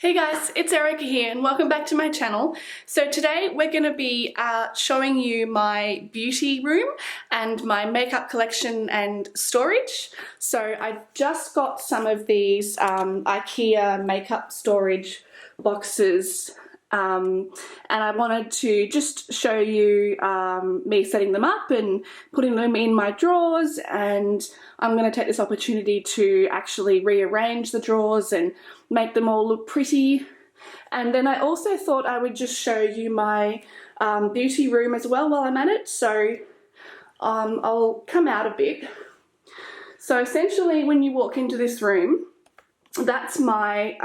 Hey guys, it's Erica here and welcome back to my channel. So today we're going to be showing you my beauty room and my makeup collection and storage. So I just got some of these IKEA makeup storage boxes and I wanted to just show you me setting them up and putting them in my drawers, and I'm going to take this opportunity to actually rearrange the drawers and make them all look pretty. And then I also thought I would just show you my beauty room as well while I'm at it. So I'll come out a bit. So essentially when you walk into this room, that's my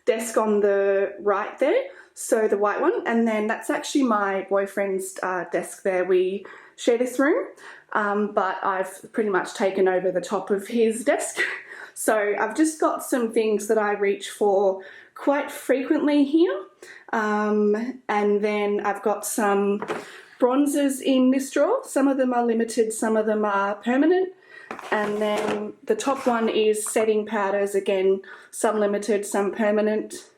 desk on the right there, so the white one, and then that's actually my boyfriend's desk there. We share this room, but I've pretty much taken over the top of his desk. So I've just got some things that I reach for quite frequently here, and then I've got some bronzers in this drawer. Some of them are limited, some of them are permanent. And then the top one is setting powders, again, some limited, some permanent.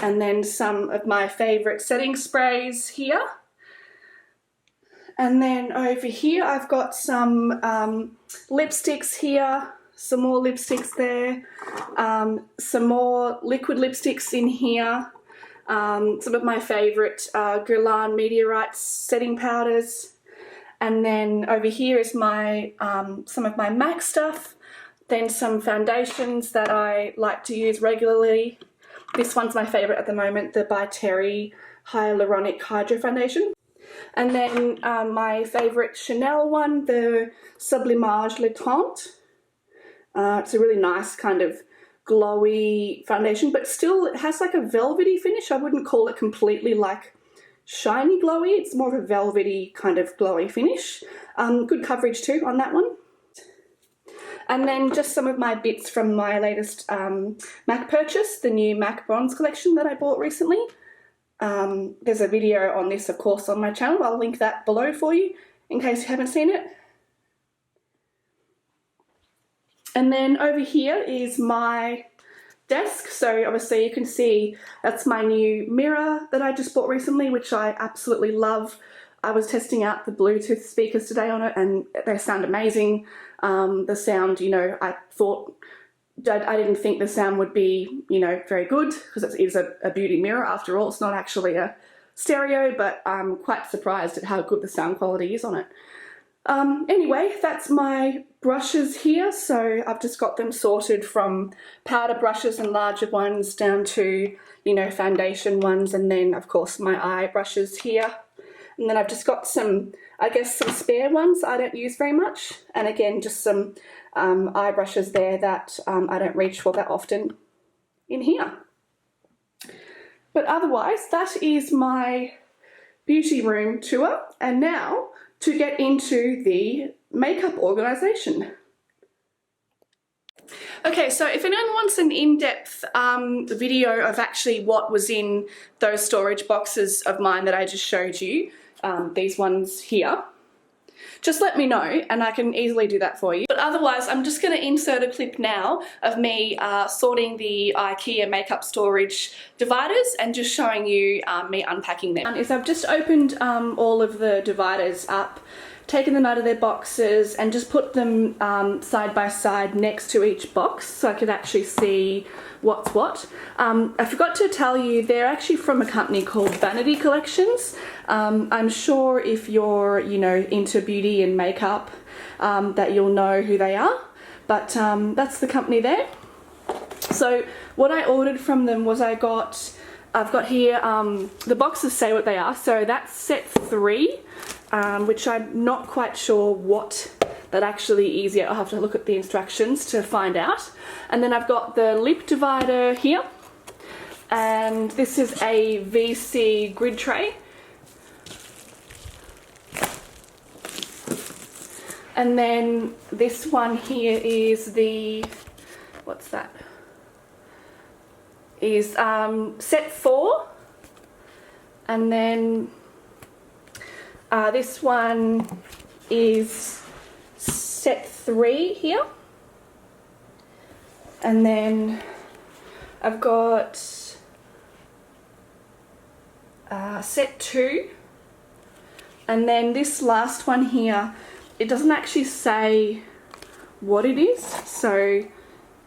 And then some of my favourite setting sprays here. And then over here I've got some lipsticks here, some more lipsticks there, some more liquid lipsticks in here, some of my favourite Guerlain Meteorite setting powders. And then over here is my some of my MAC stuff, then some foundations that I like to use regularly. This one's my favourite at the moment, the By Terry Hyaluronic Hydro Foundation. And then my favourite Chanel one, the Sublimage Le Tinte. It's a really nice kind of glowy foundation, but still it has like a velvety finish. I wouldn't call it completely like shiny glowy, it's more of a velvety kind of glowy finish. Good coverage too on that one. And then just some of my bits from my latest MAC purchase, the new MAC Bronze collection that I bought recently. There's a video on this, of course, on my channel. I'll link that below for you in case you haven't seen it. And then over here is my desk. So obviously you can see that's my new mirror that I just bought recently, which I absolutely love. I was testing out the Bluetooth speakers today on it and they sound amazing. The sound, you know, I didn't think the sound would be, you know, very good because it is a beauty mirror after all. It's not actually a stereo, but I'm quite surprised at how good the sound quality is on it. Anyway, that's my brushes here. So I've just got them sorted from powder brushes and larger ones down to, you know, foundation ones, and then of course my eye brushes here. And then I've just got some, I guess, some spare ones I don't use very much, and again just some eye brushes there that I don't reach for that often in here. But otherwise that is my beauty room tour, and now to get into the makeup organisation. Okay, so if anyone wants an in-depth video of actually what was in those storage boxes of mine that I just showed you, these ones here, just let me know and I can easily do that for you. But otherwise, I'm just going to insert a clip now of me sorting the IKEA makeup storage dividers and just showing you me unpacking them. I've just opened all of the dividers up, taken them out of their boxes and just put them side by side next to each box so I could actually see what's what. I forgot to tell you, they're actually from a company called Vanity Collections. I'm sure if you're, you know, into beauty and makeup that you'll know who they are, but that's the company there. So what I ordered from them was I've got here, the boxes say what they are, so that's set 3. Which I'm not quite sure what that actually is yet. I'll have to look at the instructions to find out. And then I've got the lip divider here, and this is a VC grid tray. And then this one here is the, what's that? Is set 4, and then this one is set 3 here, and then I've got set 2, and then this last one here, it doesn't actually say what it is, so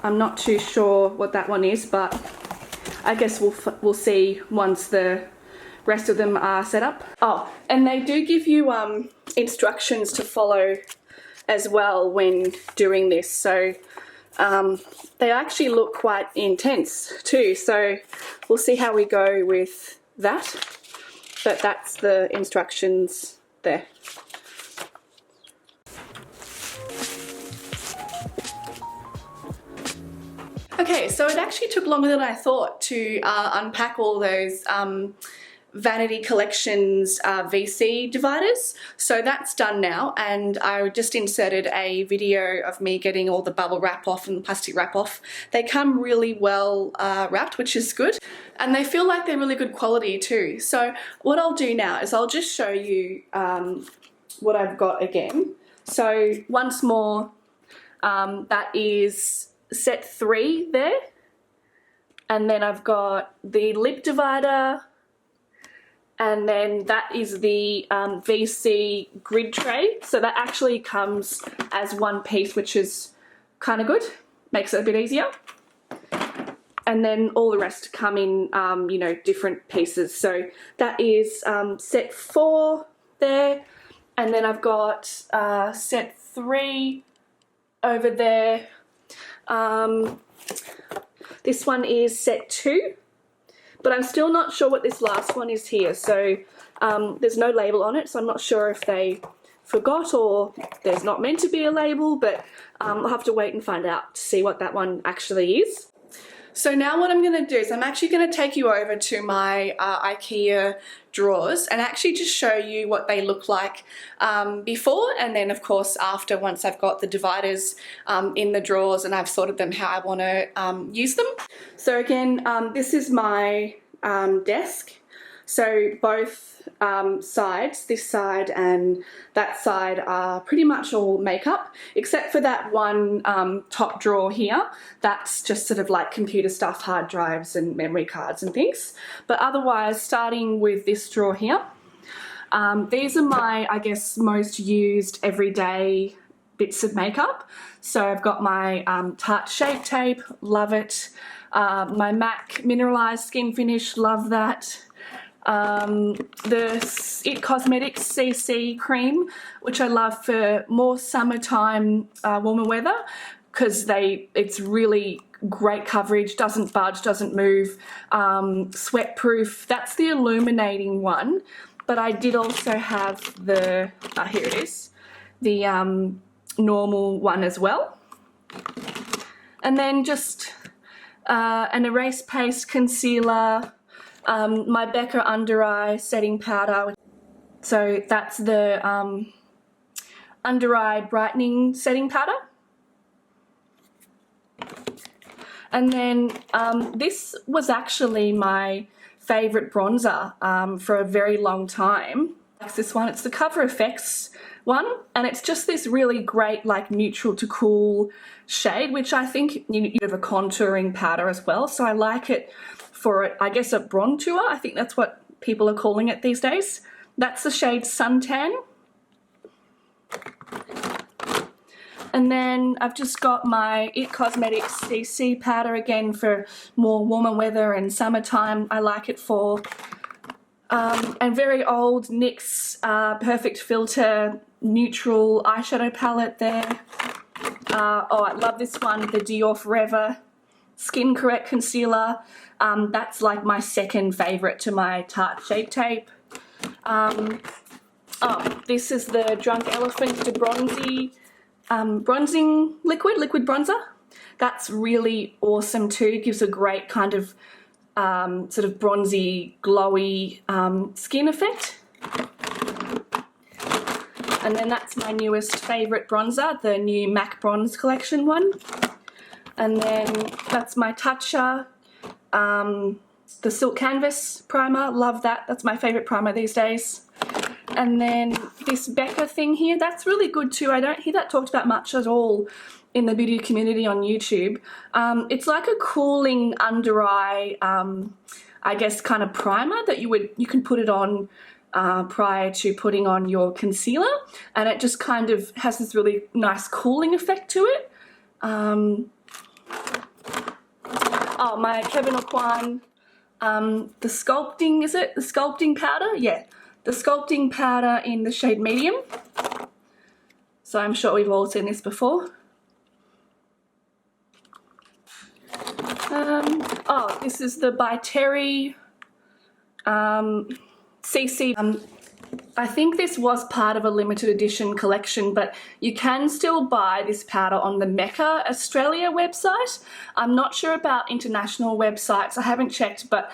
I'm not too sure what that one is, but I guess we'll see once the rest of them are set up. Oh, and they do give you instructions to follow as well when doing this, so they actually look quite intense too, so we'll see how we go with that, but that's the instructions there. Okay, so it actually took longer than I thought to unpack all those Vanity Collections VC dividers. So that's done now, and I just inserted a video of me getting all the bubble wrap off and the plastic wrap off. They come really well wrapped, which is good, and they feel like they're really good quality too. So what I'll do now is I'll just show you what I've got again. So once more, that is set 3 there, and then I've got the lip divider, and then that is the VC grid tray. So that actually comes as one piece, which is kind of good, makes it a bit easier. And then all the rest come in, you know, different pieces. So that is set 4 there, and then I've got set 3 over there. This one is set 2, but I'm still not sure what this last one is here, so there's no label on it, so I'm not sure if they forgot or there's not meant to be a label, but I'll have to wait and find out to see what that one actually is. So now what I'm going to do is I'm actually going to take you over to my IKEA drawers and actually just show you what they look like before, and then of course after, once I've got the dividers in the drawers and I've sorted them how I want to use them. So again, this is my desk. So both sides, this side and that side, are pretty much all makeup, except for that one top drawer here. That's just sort of like computer stuff, hard drives and memory cards and things. But otherwise, starting with this drawer here, these are my, I guess, most used everyday bits of makeup. So I've got my Tarte Shape Tape, love it. My MAC Mineralized Skin Finish, love that. The It Cosmetics CC cream, which I love for more summertime, warmer weather, because it's really great coverage, doesn't budge, doesn't move, sweat proof. That's the illuminating one, but I did also have the, here it is, the normal one as well. And then just an erase paste concealer, my Becca Under Eye Setting Powder. So that's the Under Eye Brightening Setting Powder. And then this was actually my favourite bronzer for a very long time. It's this one, it's the Cover FX one, and it's just this really great like neutral to cool shade, which I think you have a contouring powder as well, so I like it for it, I guess, a bronzer. I think that's what people are calling it these days. That's the shade Suntan. And then I've just got my It Cosmetics CC powder again for more warmer weather and summertime. I like it for. And very old NYX Perfect Filter neutral eyeshadow palette there. Oh, I love this one, the Dior Forever Skin Correct Concealer. That's like my second favourite to my Tarte Shape Tape. Oh, this is the Drunk Elephant De Bronzy bronzing liquid bronzer. That's really awesome too. It gives a great kind of sort of bronzy, glowy skin effect. And then that's my newest favourite bronzer, the new MAC Bronze Collection one. And then that's my Tatcha, the Silk Canvas primer, love that. That's my favourite primer these days. And then this Becca thing here, that's really good too. I don't hear that talked about much at all in the beauty community on YouTube. It's like a cooling under eye, I guess, kind of primer that you can put it on prior to putting on your concealer, and it just kind of has this really nice cooling effect to it. Oh, my Kevin Aucoin, the sculpting, is it? The sculpting powder? Yeah, the sculpting powder in the shade medium. So I'm sure we've all seen this before. Oh, this is the by Terry CC. I think this was part of a limited edition collection, but you can still buy this powder on the Mecca Australia website. I'm not sure about international websites, I haven't checked, but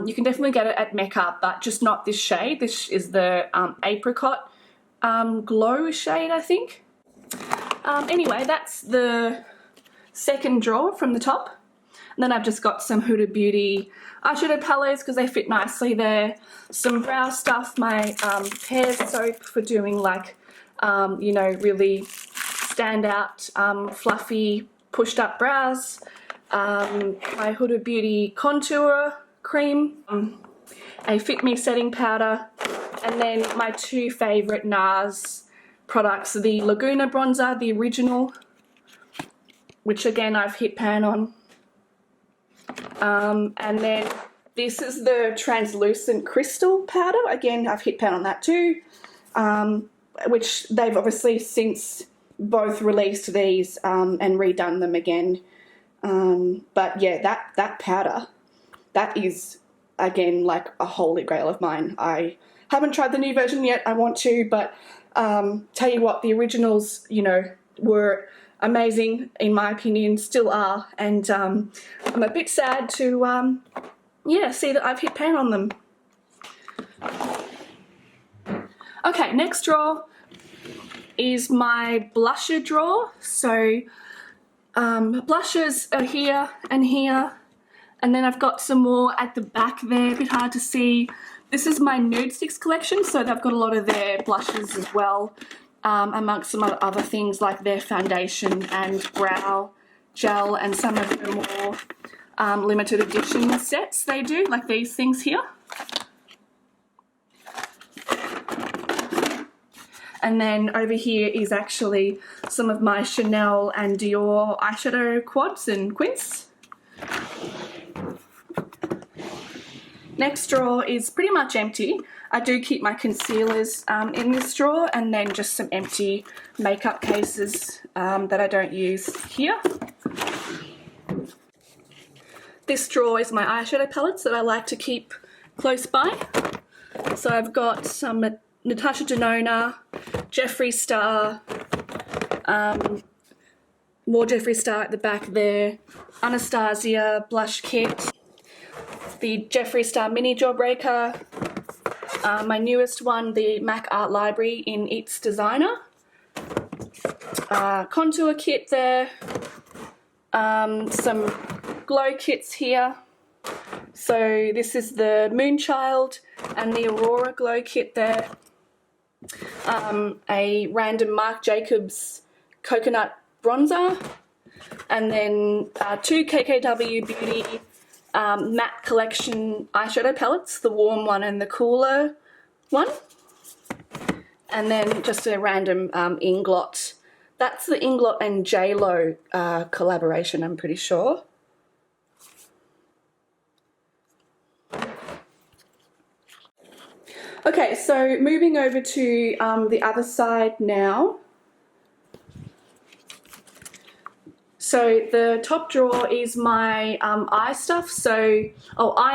you can definitely get it at Mecca, but just not this shade. This is the Apricot Glow shade, I think. Anyway, that's the second drawer from the top. And then I've just got some Huda Beauty eyeshadow palettes because they fit nicely there. Some brow stuff, my hair soap for doing like, you know, really stand out, fluffy, pushed up brows. My Huda Beauty contour cream, a Fit Me setting powder, and then my two favourite NARS products, the Laguna bronzer, the original, which again I've hit pan on. And then this is the translucent crystal powder. Again, I've hit pan on that too, which they've obviously since both released these and redone them again. But yeah, that powder, that is again like a holy grail of mine. I haven't tried the new version yet. I want to, but tell you what, the originals, you know, were amazing in my opinion, still are, and I'm a bit sad to yeah, see that I've hit pan on them. Okay, next drawer is my blusher drawer. So blushes are here, and then I've got some more at the back there, a bit hard to see. This is my Nude Sticks collection, so they've got a lot of their blushes as well. Amongst some other things like their foundation and brow gel, and some of the more limited edition sets they do, like these things here. And then over here is actually some of my Chanel and Dior eyeshadow quads and quints. Next drawer is pretty much empty. I do keep my concealers in this drawer, and then just some empty makeup cases that I don't use here. This drawer is my eyeshadow palettes that I like to keep close by. So I've got some Natasha Denona, Jeffree Star, more Jeffree Star at the back there, Anastasia blush kit, the Jeffree Star mini jawbreaker, my newest one, the MAC Art Library in It's Designer, contour kit there, some glow kits here. So this is the Moonchild and the Aurora glow kit there, a random Marc Jacobs coconut bronzer, and then two KKW Beauty matte collection eyeshadow palettes, the warm one and the cooler one, and then just a random Inglot. That's the Inglot and JLo collaboration, I'm pretty sure. Okay, so moving over to the other side now. So the top drawer is my eye stuff, eye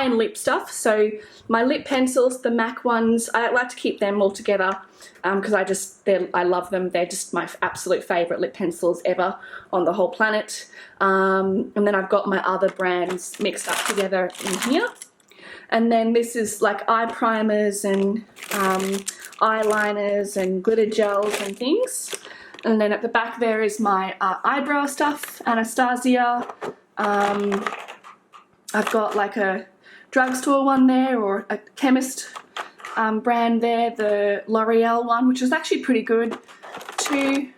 and lip stuff. So my lip pencils, the MAC ones, I like to keep them all together because I love them. They're just my absolute favourite lip pencils ever on the whole planet. And then I've got my other brands mixed up together in here. And then this is like eye primers and eyeliners and glitter gels and things. And then at the back there is my eyebrow stuff, Anastasia. I've got like a drugstore one there, or a chemist brand there, the L'Oreal one, which is actually pretty good too.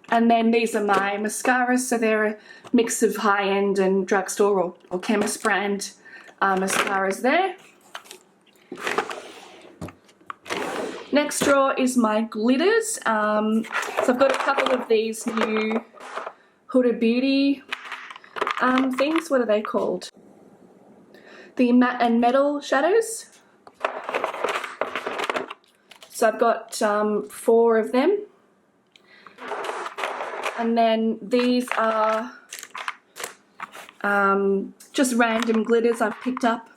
And then these are my mascaras, so they're a mix of high-end and drugstore or chemist brand mascaras there. Next drawer is my glitters. So I've got a couple of these new Huda Beauty things. What are they called? The matte and metal shadows. So I've got 4 of them. And then these are just random glitters I've picked up.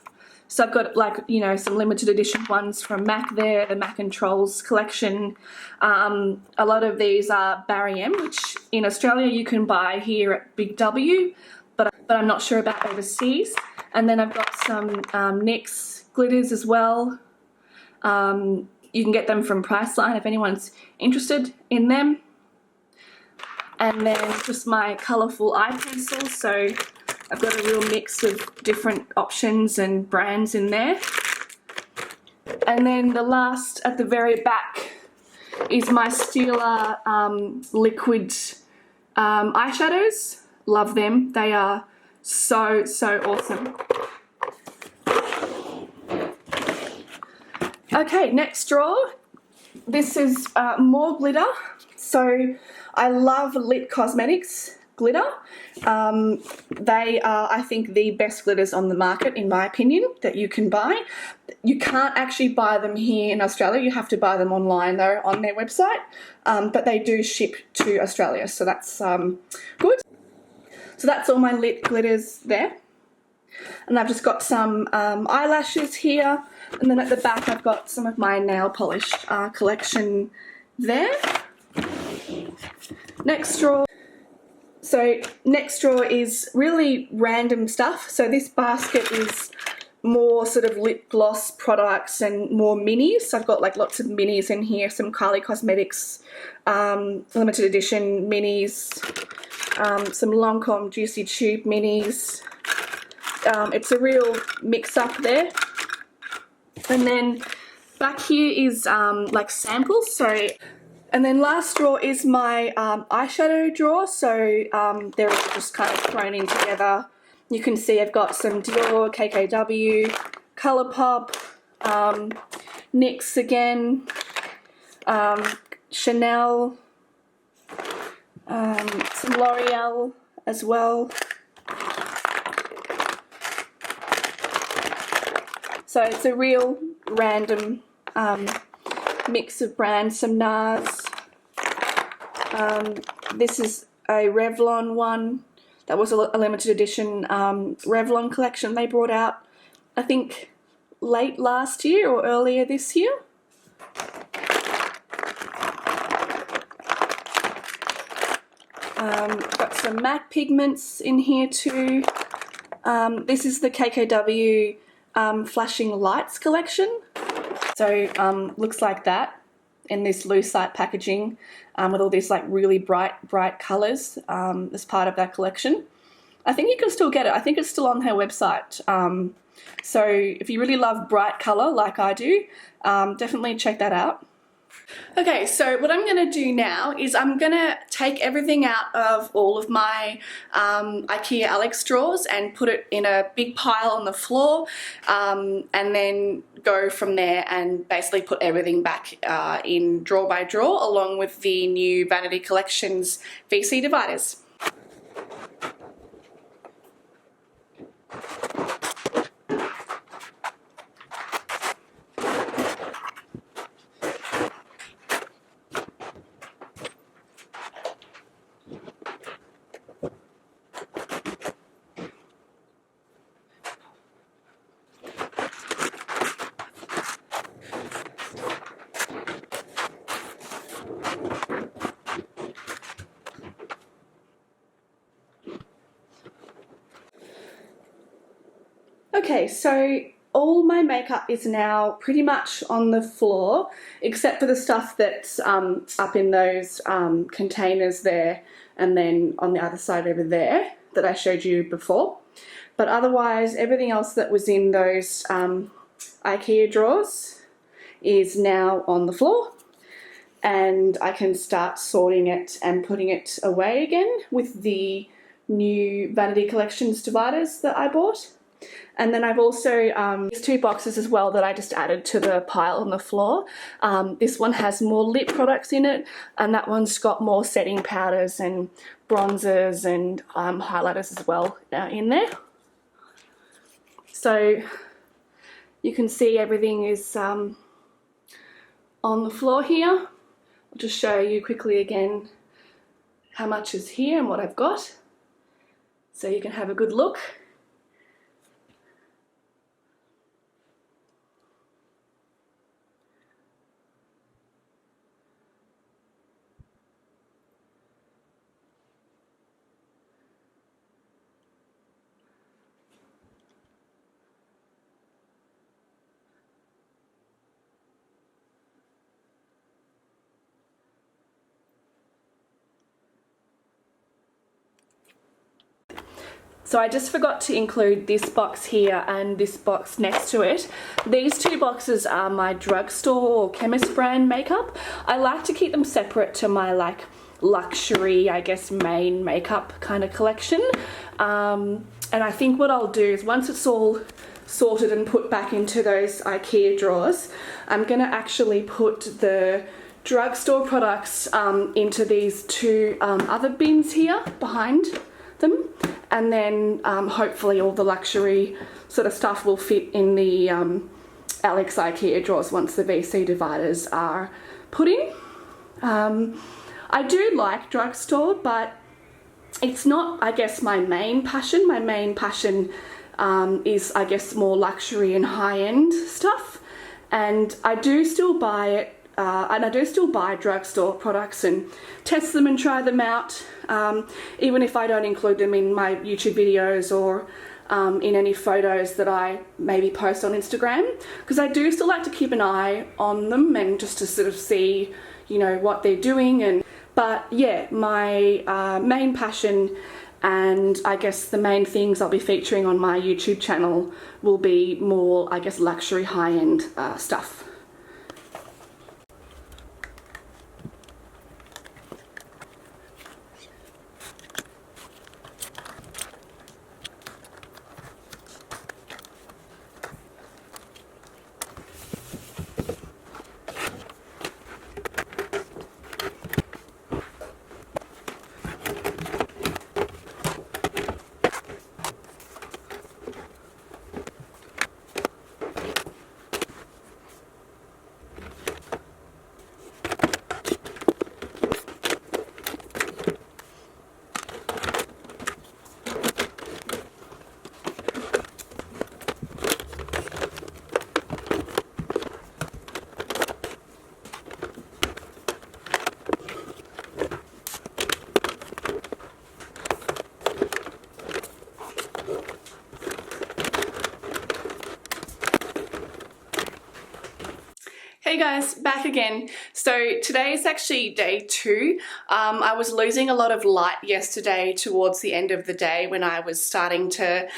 So I've got, like, you know, some limited edition ones from MAC there, the MAC and Trolls collection. A lot of these are Barry M, which in Australia you can buy here at Big W, but I'm not sure about overseas. And then I've got some NYX glitters as well. You can get them from Priceline if anyone's interested in them. And then just my colourful eye pencils. So I've got a real mix of different options and brands in there. And then the last at the very back is my Stila liquid eyeshadows. Love them. They are so awesome. Okay, next drawer. This is more glitter. So I love Lit Cosmetics glitter. They are, I think, the best glitters on the market, in my opinion, that you can buy. You can't actually buy them here in Australia. You have to buy them online, though, on their website. But they do ship to Australia, so that's good. So that's all my lit glitters there. And I've just got some eyelashes here. And then at the back I've got some of my nail polish collection there. Next drawer. So next drawer is really random stuff. So this basket is more sort of lip gloss products and more minis. So I've got like lots of minis in here, some Kylie Cosmetics limited edition minis, some Lancome Juicy Tube minis. It's a real mix up there. And then back here is like samples. So, and then last drawer is my eyeshadow drawer. So they're all just kind of thrown in together. You can see I've got some Dior, KKW, Colourpop, NYX again, Chanel, some L'Oreal as well. So it's a real random mix of brands, some NARS. This is a Revlon one. That was a limited edition Revlon collection they brought out, I think, late last year or earlier this year. Got some MAC pigments in here too. This is the KKW Flashing Lights collection. So looks like that in this lucite packaging with all these like really bright colours as part of that collection. I think you can still get it. I think it's still on her website. So if you really love bright colour like I do, definitely check that out. Okay, so what I'm going to do now is I'm going to take everything out of all of my IKEA Alex drawers and put it in a big pile on the floor, and then go from there and basically put everything back in drawer by drawer along with the new Vanity Collections VC dividers. Okay, so all my makeup is now pretty much on the floor, except for the stuff that's up in those containers there, and then on the other side over there that I showed you before. But otherwise, everything else that was in those IKEA drawers is now on the floor. and I can start sorting it and putting it away again with the new Vanity Collections dividers that I bought. And then I've also these two boxes as well that I just added to the pile on the floor. This one has more lip products in it, and that one's got more setting powders and bronzers and highlighters as well in there. So you can see everything is on the floor here. I'll just show you quickly again how much is here and what I've got, so you can have a good look. So I just forgot to include this box here and this box next to it. These two boxes are my drugstore or chemist brand makeup. I like to keep them separate to my like luxury, I guess, main makeup kind of collection. And I think what I'll do is once it's all sorted and put back into those IKEA drawers, I'm gonna actually put the drugstore products into these two other bins here behind them. And then hopefully all the luxury sort of stuff will fit in the Alex IKEA drawers once the VC dividers are put in. I do like drugstore, but it's not, I guess, my main passion. My main passion is, I guess, more luxury and high-end stuff. And I do still buy it. And I do still buy drugstore products and test them and try them out, even if I don't include them in my YouTube videos or in any photos that I maybe post on Instagram, because I do still like to keep an eye on them and just to sort of see, you know, what they're doing. But yeah, my main passion and I guess the main things I'll be featuring on my YouTube channel will be more, I guess, luxury high-end stuff. Hey guys, back again. So today is actually day 2. I was losing a lot of light yesterday towards the end of the day when I was starting to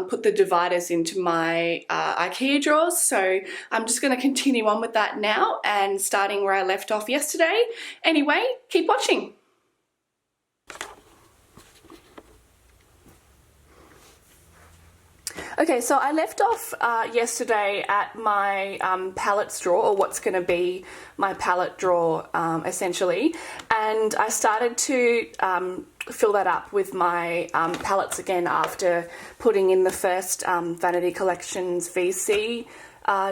put the dividers into my IKEA drawers. So I'm just going to continue on with that now and starting where I left off yesterday. Anyway, keep watching. Okay, so I left off yesterday at my palettes drawer, or what's going to be my palette drawer essentially, and I started to fill that up with my palettes again after putting in the first Vanity Collections VC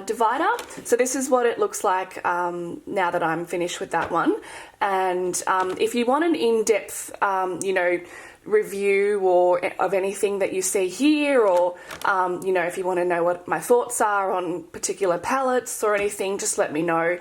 divider. So this is what it looks like now that I'm finished with that one. And if you want an in-depth, you know, review or of anything that you see here, or you know, if you want to know what my thoughts are on particular palettes or anything, just let me know.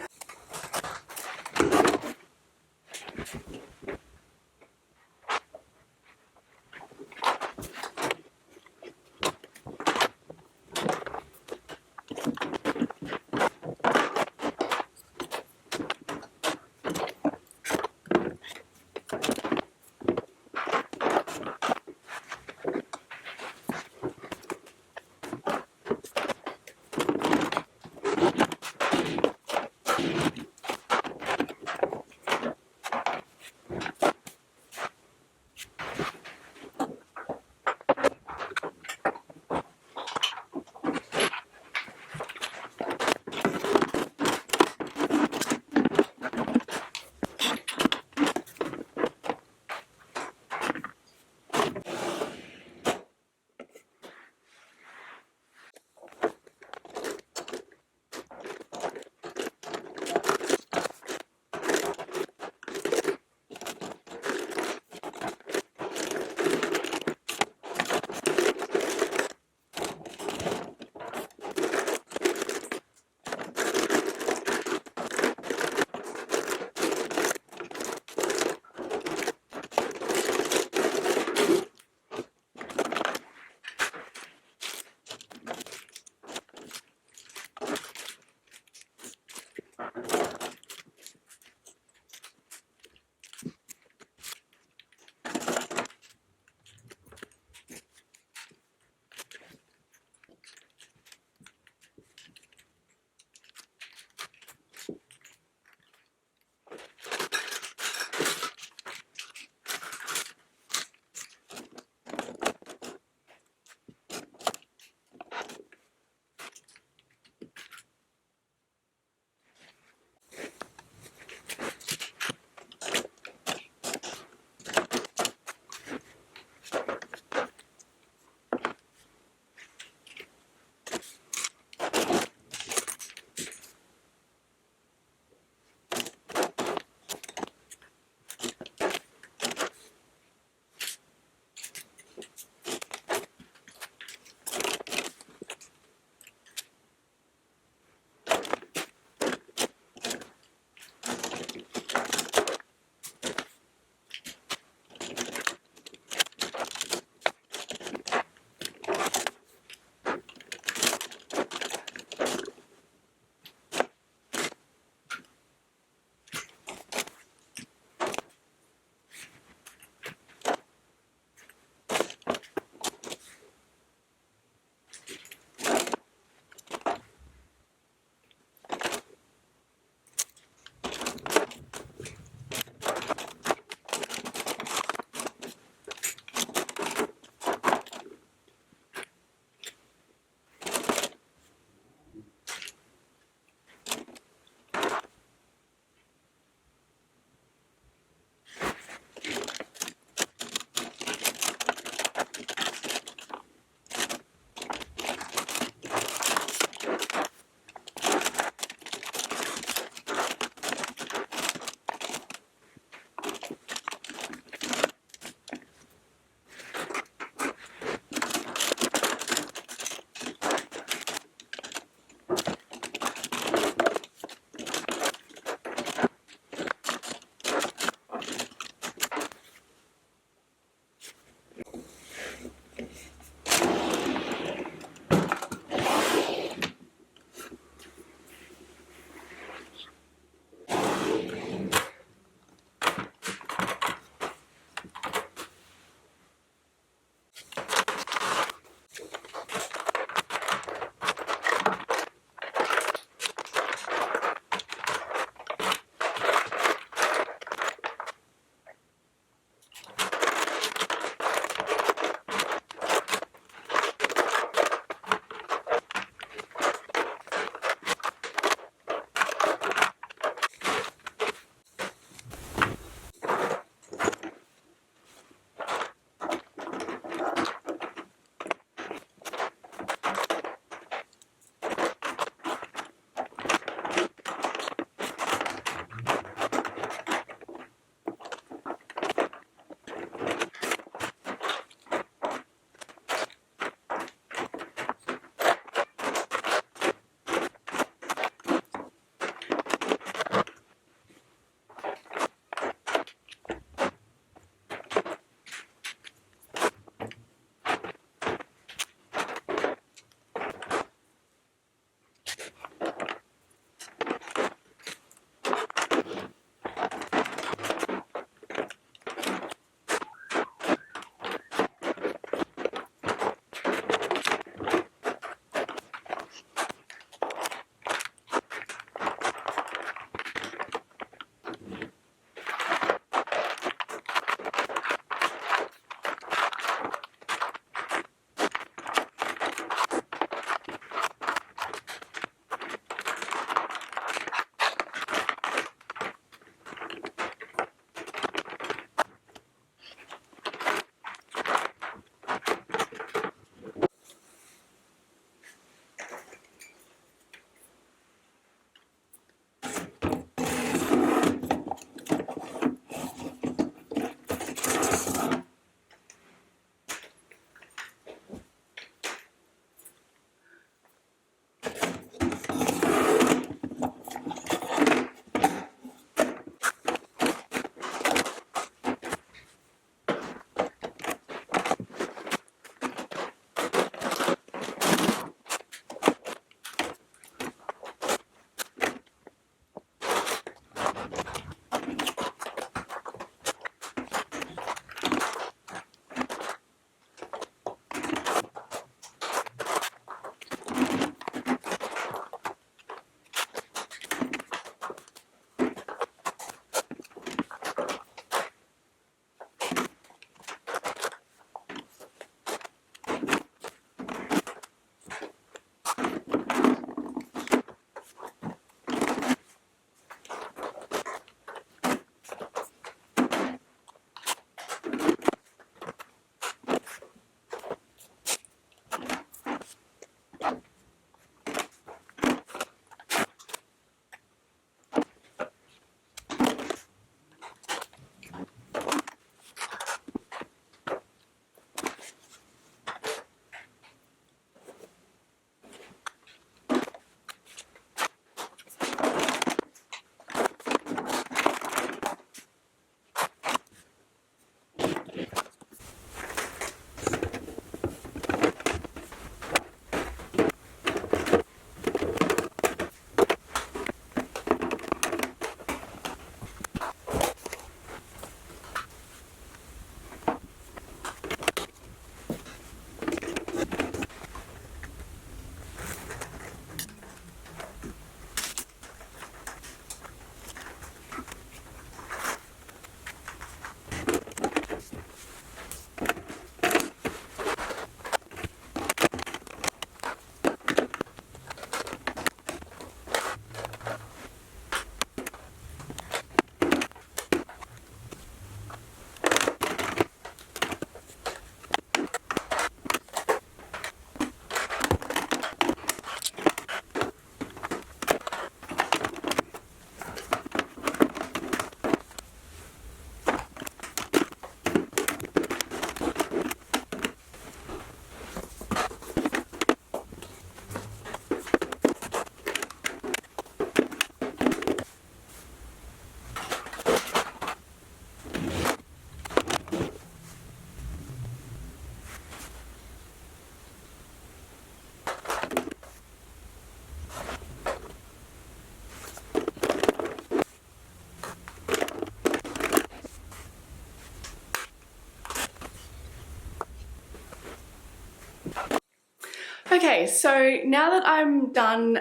Okay, so now that I'm done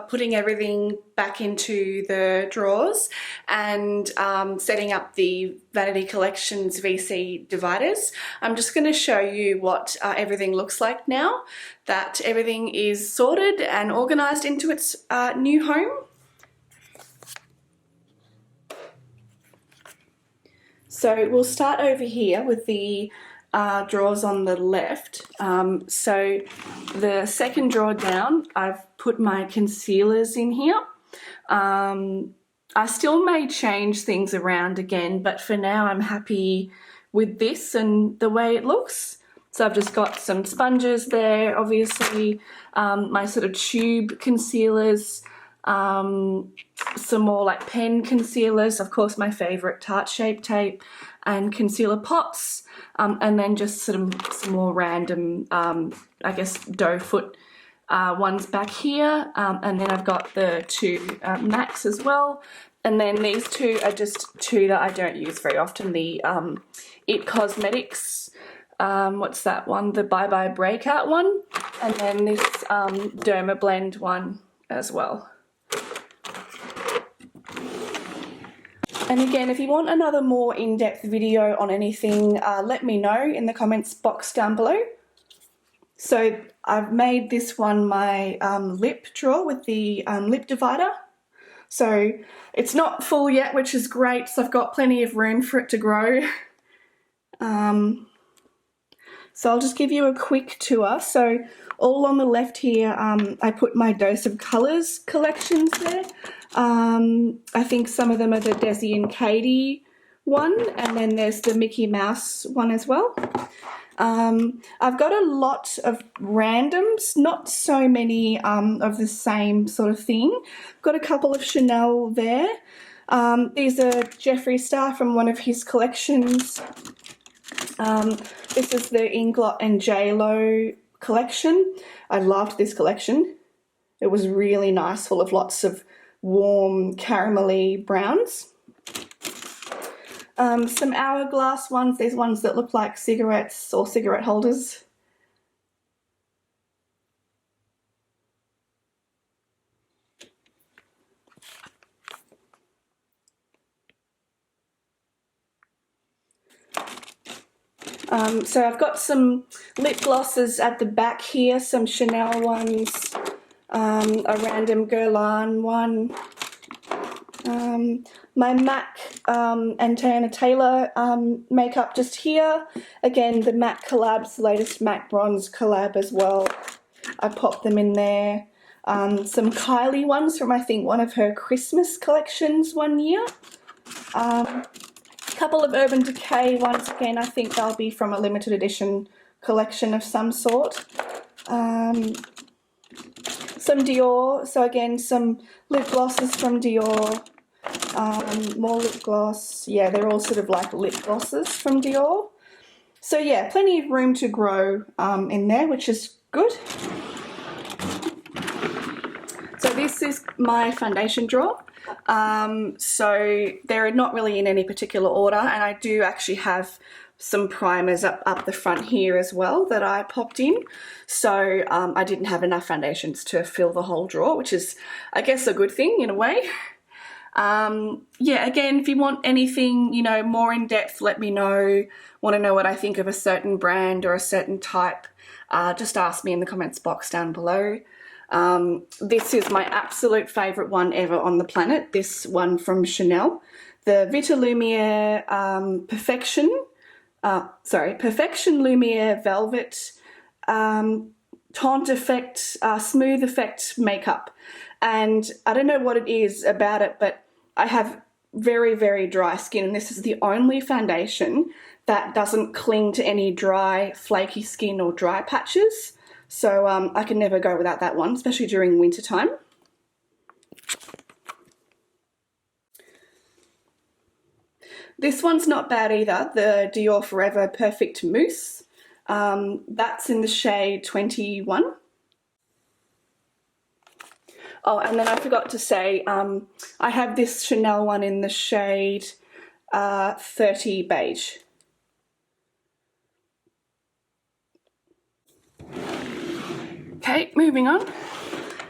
putting everything back into the drawers and setting up the Vanity Collections VC dividers, I'm just going to show you what everything looks like now that everything is sorted and organised into its new home. So we'll start over here with the drawers on the left. So the second drawer down, I've put my concealers in here. I still may change things around again, but for now I'm happy with this and the way it looks. So I've just got some sponges there, obviously, my sort of tube concealers, some more like pen concealers, of course my favourite Tarte Shape Tape, and concealer pops, and then just some more random, I guess, doe foot ones back here, and then I've got the two MACs as well, and then these two are just two that I don't use very often, the It Cosmetics, what's that one, the Bye Bye Breakout one, and then this Derma Blend one as well. And again, if you want another more in-depth video on anything, let me know in the comments box down below. So I've made this one my lip drawer with the lip divider. So it's not full yet, which is great, so I've got plenty of room for it to grow. So I'll just give you a quick tour. So all on the left here, I put my Dose of Colours collections there. I think some of them are the Desi and Katie one, and then there's the Mickey Mouse one as well. I've got a lot of randoms, not so many of the same sort of thing. Got a couple of Chanel there. These are Jeffree Star from one of his collections. This is the Inglot and JLo collection. I loved this collection. It was really nice, full of lots of warm caramelly browns. Some Hourglass ones, these ones that look like cigarettes or cigarette holders. So I've got some lip glosses at the back here, some Chanel ones, a random Guerlain one, my MAC and Tana Taylor makeup just here. Again, the MAC collabs, the latest MAC Bronze collab as well. I popped them in there. Some Kylie ones from, I think, one of her Christmas collections one year. Couple of Urban Decay ones, again, I think they'll be from a limited edition collection of some sort. Some Dior, so again, some lip glosses from Dior. More lip gloss. Yeah, they're all sort of like lip glosses from Dior. So yeah, plenty of room to grow in there, which is good. So this is my foundation drawer. So they're not really in any particular order, and I do actually have some primers up the front here as well that I popped in. So I didn't have enough foundations to fill the whole drawer, which is, I guess, a good thing in a way. Yeah, again, if you want anything, you know, more in depth, let me know. Want to know what I think of a certain brand or a certain type, just ask me in the comments box down below. This is my absolute favourite one ever on the planet, this one from Chanel, the Vita Lumiere Perfection Lumiere Velvet Taunt Effect Smooth Effect Makeup. And I don't know what it is about it, but I have very, very dry skin, and this is the only foundation that doesn't cling to any dry, flaky skin or dry patches. So I can never go without that one, especially during winter time. This one's not bad either, the Dior Forever Perfect Mousse. That's in the shade 21. Oh, and then I forgot to say, I have this Chanel one in the shade 30 Beige. Okay, moving on.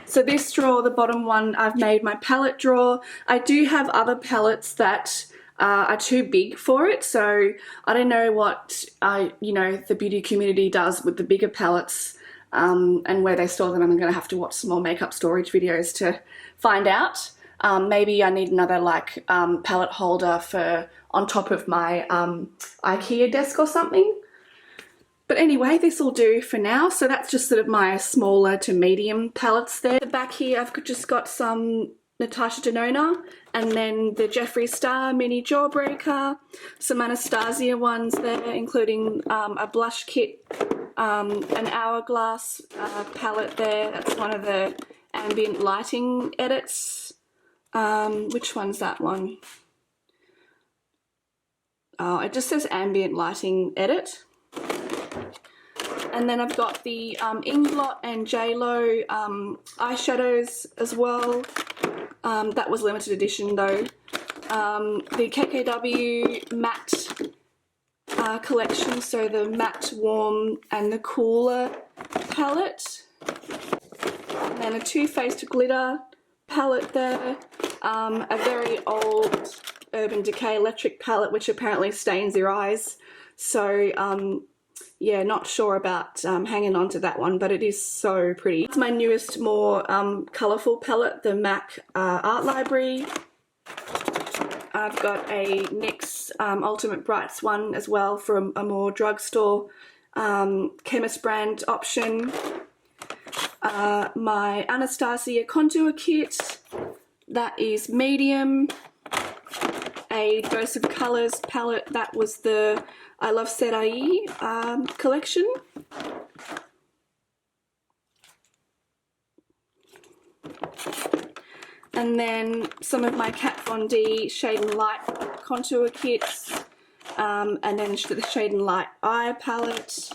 So this drawer, the bottom one, I've made my palette drawer. I do have other palettes that are too big for it, so I don't know what the beauty community does with the bigger palettes and where they store them. I'm going to have to watch some more makeup storage videos to find out. Maybe I need another palette holder for on top of my IKEA desk or something. But anyway, this will do for now. So that's just sort of my smaller to medium palettes there. At the back here, I've just got some Natasha Denona, and then the Jeffree Star mini jawbreaker, some Anastasia ones there, including a blush kit, an hourglass palette there. That's one of the ambient lighting edits. Which one's that one? Oh, it just says ambient lighting edit. And then I've got the Inglot and JLo eyeshadows as well. That was limited edition though. The KKW matte collection, so the matte, warm and the cooler palette. And then a Too Faced glitter palette there. A very old Urban Decay electric palette which apparently stains your eyes. So yeah, not sure about hanging on to that one, but it is so pretty. It's my newest, more colourful palette, the MAC Art Library. I've got a NYX Ultimate Brights one as well from a more drugstore chemist brand option. My Anastasia contour kit, that is medium. A Dose of Colours palette, that was the I Love Serai collection. And then some of my Kat Von D Shade and Light contour kits, and then the Shade and Light eye palette.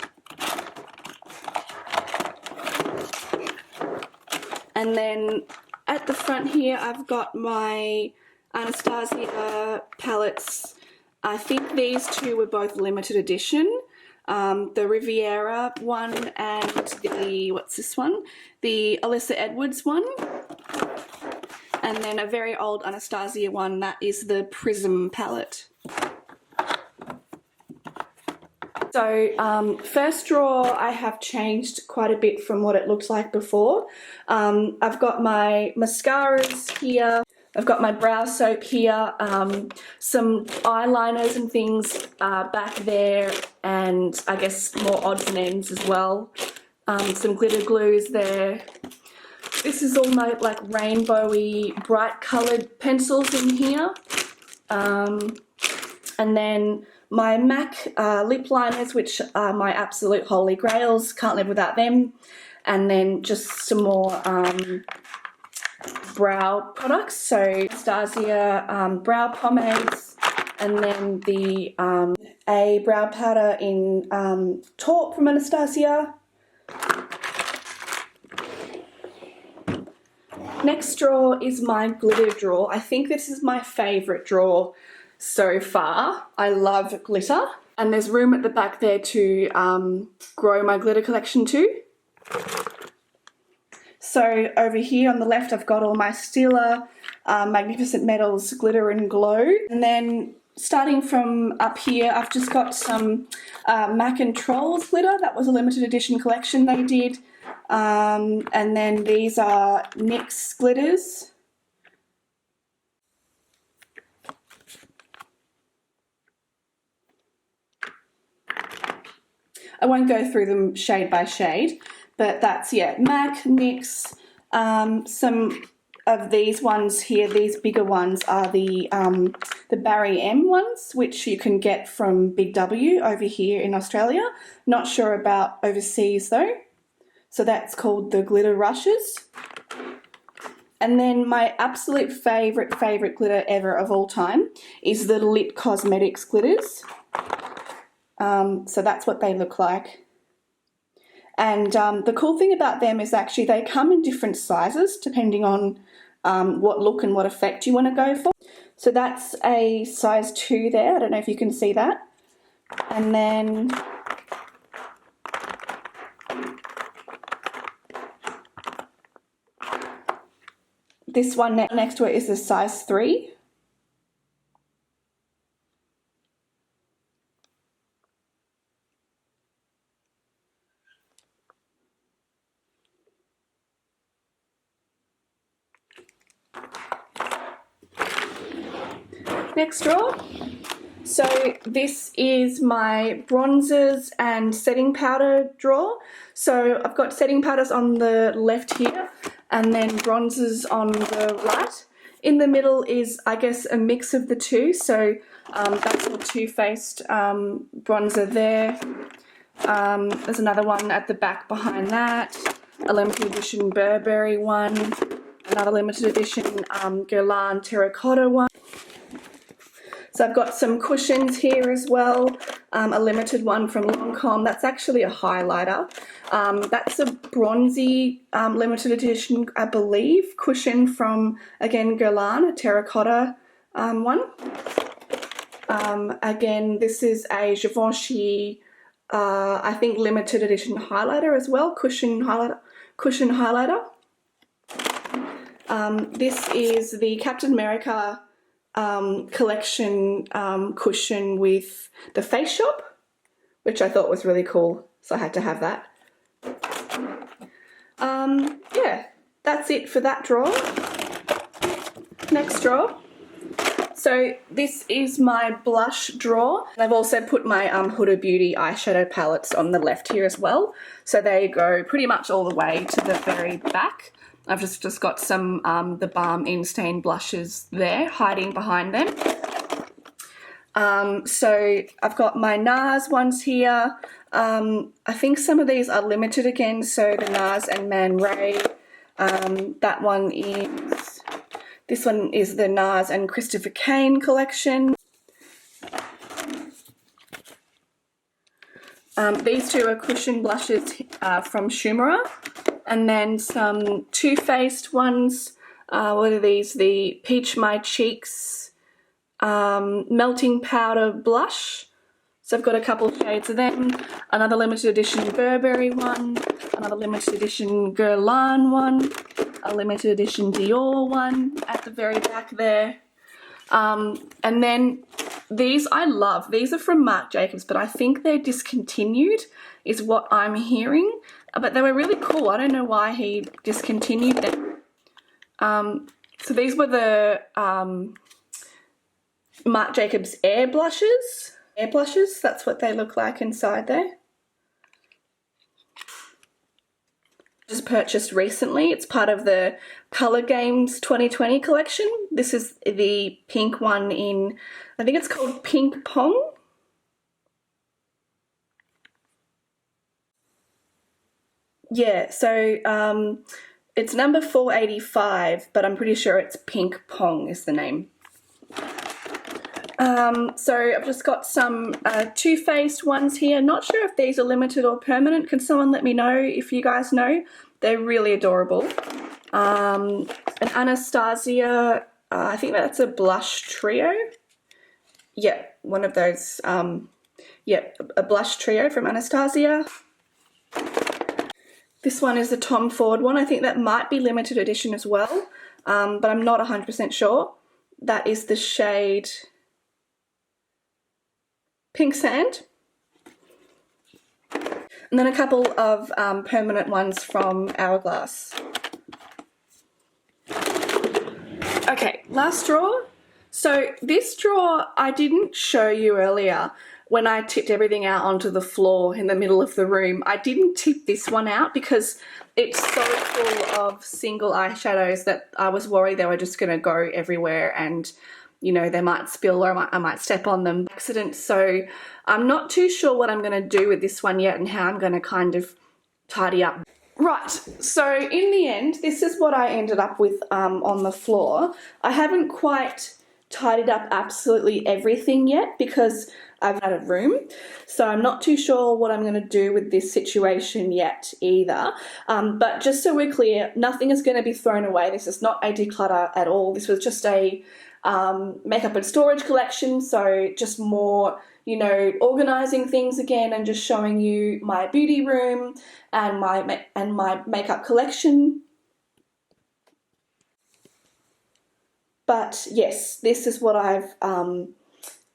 And then at the front here I've got my Anastasia palettes. I think these two were both limited edition. The Riviera one and the, what's this one? The Alyssa Edwards one. And then a very old Anastasia one, that is the Prism palette. So first drawer I have changed quite a bit from what it looked like before. I've got my mascaras here. I've got my brow soap here, some eyeliners and things back there, and I guess more odds and ends as well. Some glitter glues there. This is all my rainbowy, bright coloured pencils in here. And then my MAC lip liners, which are my absolute holy grails, can't live without them. And then just some more brow products, so Anastasia brow pomades, and then the a brow powder in taupe from Anastasia. Next drawer is my glitter drawer. I think this is my favourite drawer so far. I love glitter, and there's room at the back there to grow my glitter collection too. So over here on the left I've got all my Stila Magnificent Metals Glitter and Glow. And then starting from up here I've just got some Mac and Trolls glitter. That was a limited edition collection they did. And then these are NYX glitters. I won't go through them shade by shade. But that's, yeah, MAC, NYX, some of these ones here, these bigger ones are the Barry M ones, which you can get from Big W over here in Australia. Not sure about overseas though. So that's called the Glitter Rushes. And then my absolute favourite glitter ever of all time is the Lit Cosmetics glitters. So that's what they look like. And the cool thing about them is actually they come in different sizes depending on what look and what effect you want to go for. So that's a size 2 there. I don't know if you can see that. And then This one next to it is a size 3. Next drawer. So this is my bronzers and setting powder drawer. So I've got setting powders on the left here and then bronzers on the right. In the middle is, I guess, a mix of the two. So that's the Too Faced bronzer there. There's another one at the back behind that. A limited edition Burberry one. Another limited edition Guerlain terracotta one. So I've got some cushions here as well, a limited one from Lancome. That's actually a highlighter. That's a bronzy limited edition, I believe, cushion from, again, Guerlain, a terracotta one. Again, this is a Givenchy, I think, limited edition highlighter as well, cushion highlighter. This is the Captain America collection cushion with the Face Shop, which I thought was really cool, so I had to have that. Yeah, that's it for that drawer. Next drawer. So this is my blush drawer. I've also put my Huda Beauty eyeshadow palettes on the left here as well, so they go pretty much all the way to the very back. I've just got some the Balm In Stain blushes there, hiding behind them. So I've got my NARS ones here. I think some of these are limited again, so the NARS and Man Ray. This one is the NARS and Christopher Kane collection. These two are cushion blushes from Shumera. And then some Too Faced ones. What are these? The Peach My Cheeks Melting Powder Blush. So I've got a couple of shades of them. Another limited edition Burberry one. Another limited edition Guerlain one. A limited edition Dior one at the very back there. And then these I love. These are from Marc Jacobs, but I think they're discontinued, is what I'm hearing. But they were really cool. I don't know why he discontinued them. So these were the Marc Jacobs Air Blushes. Air Blushes, that's what they look like inside there. Just purchased recently. It's part of the Colour Games 2020 collection. This is the pink one in, I think it's called Pink Pong. Yeah, so it's number 485, but I'm pretty sure it's Pink Pong is the name. So I've just got some Too Faced ones here. Not sure if these are limited or permanent. Can someone let me know if you guys know? They're really adorable. An Anastasia, I think that's a blush trio. Yeah, one of those, yeah, a blush trio from Anastasia. This one is the Tom Ford one. I think that might be limited edition as well, but I'm not 100% sure. That is the shade Pink Sand. And then a couple of permanent ones from Hourglass. Okay, last drawer. So this drawer I didn't show you earlier when I tipped everything out onto the floor in the middle of the room. I didn't tip this one out because it's so full of single eyeshadows that I was worried they were just going to go everywhere and, you know, they might spill or I might step on them by accident. So I'm not too sure what I'm going to do with this one yet and how I'm going to kind of tidy up. Right, so in the end, this is what I ended up with on the floor. I haven't quite tidied up absolutely everything yet because I've had a room, so I'm not too sure what I'm going to do with this situation yet either. But just so we're clear, nothing is going to be thrown away. This is not a declutter at all. This was just a makeup and storage collection, so just more, you know, organizing things again and just showing you my beauty room and my makeup collection. But yes, this is what I've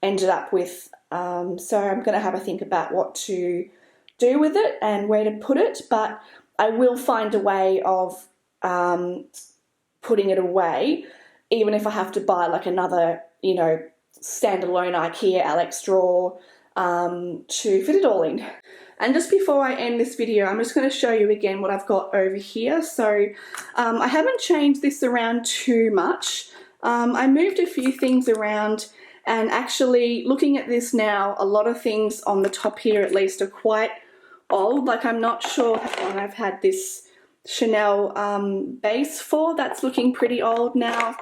ended up with. So I'm going to have a think about what to do with it and where to put it, but I will find a way of putting it away, even if I have to buy like another, you know, standalone IKEA Alex drawer to fit it all in. And just before I end this video, I'm just going to show you again what I've got over here. So I haven't changed this around too much. I moved a few things around, and actually looking at this now, a lot of things on the top here at least are quite old. Like, I'm not sure how long I've had this Chanel base for. That's looking pretty old now.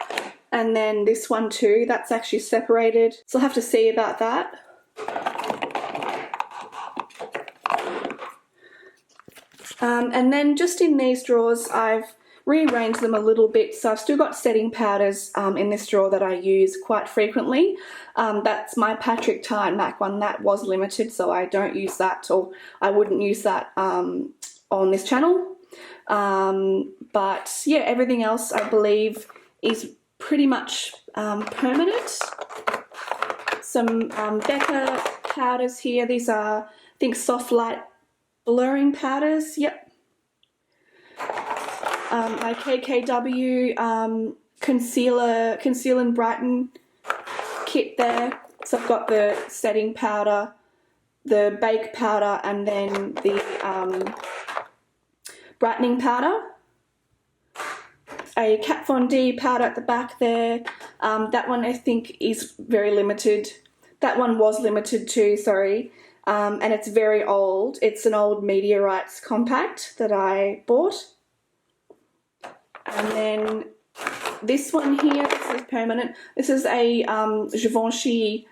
And then this one too, that's actually separated. So I'll have to see about that. And then just in these drawers, I've rearranged them a little bit. So I've still got setting powders in this drawer that I use quite frequently. That's my Patrick Ta and MAC one. That was limited, so I don't use that, or I wouldn't use that on this channel. But yeah, everything else I believe is pretty much permanent. Some Becca powders here. These are, I think, soft light blurring powders. Yep. My KKW conceal and brighten kit there. So I've got the setting powder, the bake powder, and then the brightening powder. A Kat Von D powder at the back there. That one I think is very limited. That one was limited too, sorry. And it's very old. It's an old Meteorites compact that I bought. And then this one here, this is permanent. This is a Givenchy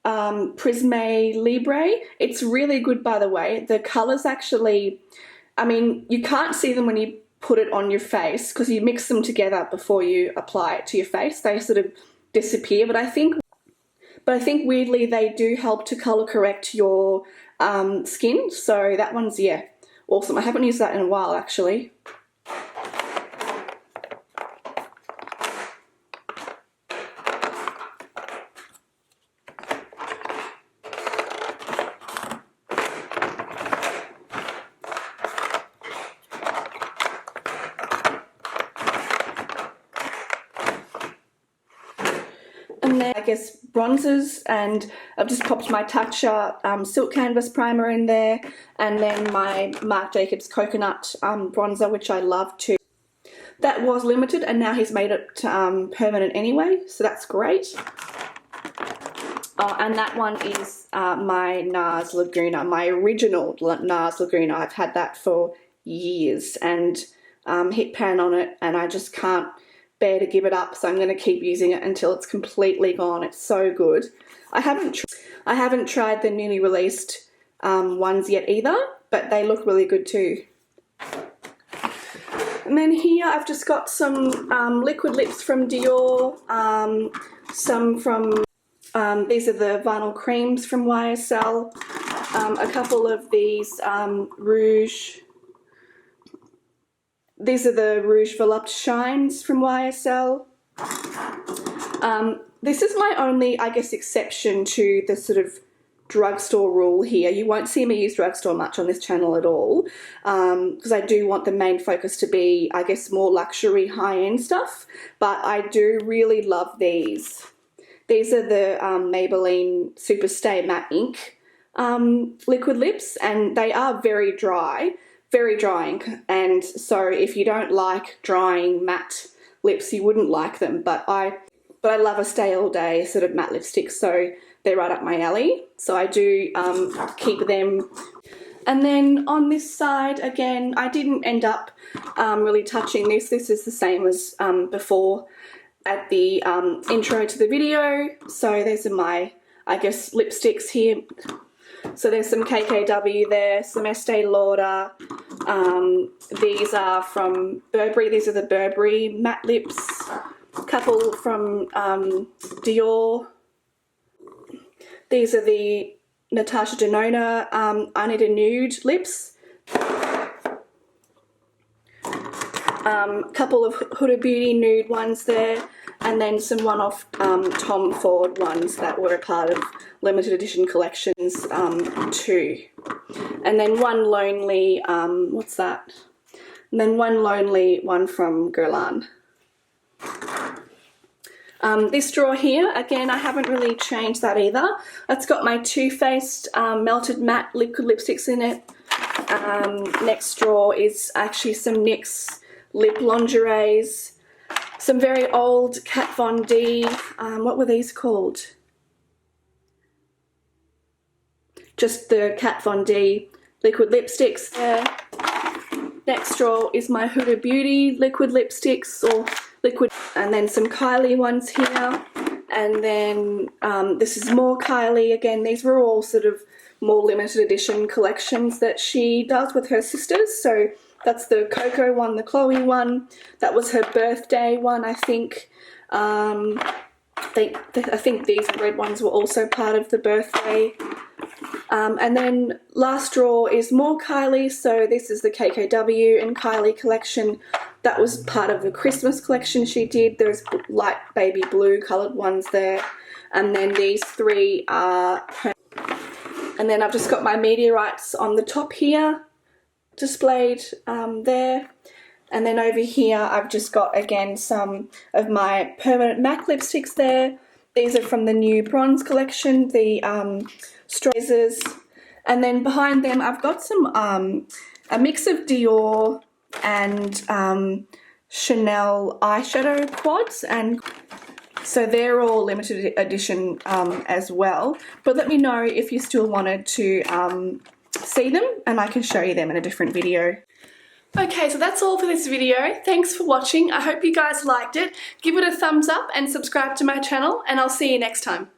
Prisme Libre. It's really good, by the way. The colours actually, I mean, you can't see them when you put it on your face because you mix them together before you apply it to your face. They sort of disappear, but I think weirdly they do help to colour correct your skin. So that one's, yeah, awesome. I haven't used that in a while actually. And then I guess bronzers, and I've just popped my Tatcha Silk Canvas Primer in there, and then my Marc Jacobs Coconut bronzer, which I love too. That was limited and now he's made it permanent anyway, so that's great. Oh, and that one is my NARS Laguna, my original NARS Laguna. I've had that for years and hit pan on it, and I just can't bear to give it up, so I'm going to keep using it until it's completely gone. It's so good. I haven't tried the newly released ones yet either, but they look really good too. And then here I've just got some liquid lips from Dior, some from, these are the vinyl creams from YSL, a couple of these rouge. These are the Rouge Volupte Shines from YSL. This is my only, I guess, exception to the sort of drugstore rule here. You won't see me use drugstore much on this channel at all, because I do want the main focus to be, I guess, more luxury high-end stuff. But I do really love these. These are the Maybelline Superstay Matte Ink liquid lips, and they are very dry. Very drying, and so if you don't like drying matte lips, you wouldn't like them, but I love a stay all day sort of matte lipstick, so they're right up my alley, so I do keep them. And then on this side, again, I didn't end up really touching this. This is the same as before at the intro to the video. So these are my, I guess, lipsticks here. So there's some KKW there, some Estee Lauder. These are from Burberry. These are the Burberry matte lips. A couple from Dior. These are the Natasha Denona I Need a Nude lips. A couple of Huda Beauty nude ones there. and then some one-off Tom Ford ones that were a part of limited edition collections too. And then one lonely, what's that? And then one lonely one from Guerlain. This drawer here, again, I haven't really changed that either. It's got my Too Faced Melted Matte liquid lipsticks in it. Next drawer is actually some NYX lip lingeries. Some very old Kat Von D, what were these called? Just the Kat Von D liquid lipsticks there. Next drawer is my Huda Beauty liquid lipsticks, or liquid, and then some Kylie ones here. And then this is more Kylie. Again, these were all sort of more limited edition collections that she does with her sisters. So that's the Coco one, the Chloe one. That was her birthday one, I think. I think these red ones were also part of the birthday. And then last drawer is more Kylie. So this is the KKW and Kylie collection. That was part of the Christmas collection she did. There's light baby blue coloured ones there. And then these three are her. And then I've just got my meteorites on the top here, displayed there. And then over here I've just got, again, some of my permanent MAC lipsticks there. These are from the new bronze collection, the Strazers. And then behind them I've got some a mix of Dior and Chanel eyeshadow quads, and so they're all limited edition as well. But let me know if you still wanted to see them, and I can show you them in a different video. Okay, so that's all for this video. Thanks for watching. I hope you guys liked it. Give it a thumbs up and subscribe to my channel, and I'll see you next time.